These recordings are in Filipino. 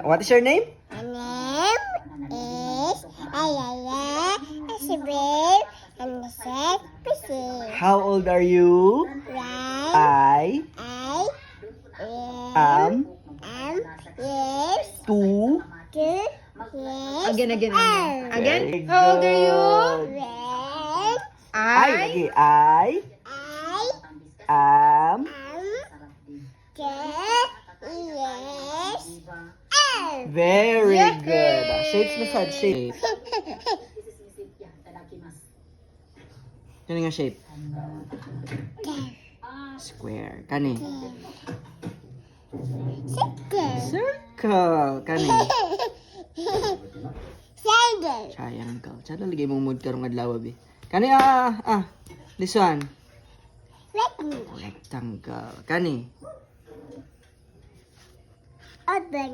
What is your name? My name is Ayala Isabel and the set Priscilla. How old are you? I I am am yes 2. 2 yes Again. old. Again? Very How old are you? good. When I lagi. I I am am 2 years old. very Yay! good. Shapes massage shape. Kani nga shape? Square. Kani? Circle. Circle. Kani? Triangle. Triangle. Sada lagi mong mood karong adlaw bi. Kani this one. Rectangle. Rectangle. Kani? Open.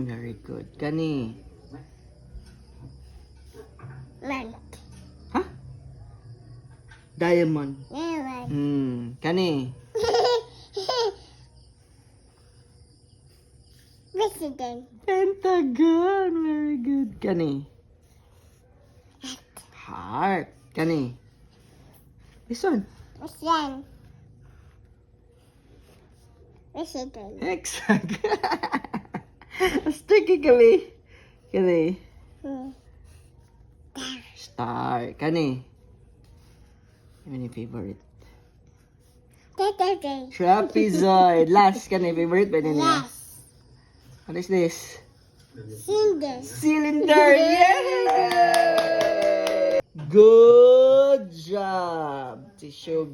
Very good. Kani? Man. Ha? Diamond. Diamond. Kani? President. Pentagon. Very good. Kani? Heart. Kani? This one. President. President. Hexagon. Sticky kali. Kani? Star. Kani? Ano yung favorite? Trapezoid. Last. Kani? Favorite ba niya? Yes. What is this? Cylinder. Cylinder. Yay! Good job. Tissue.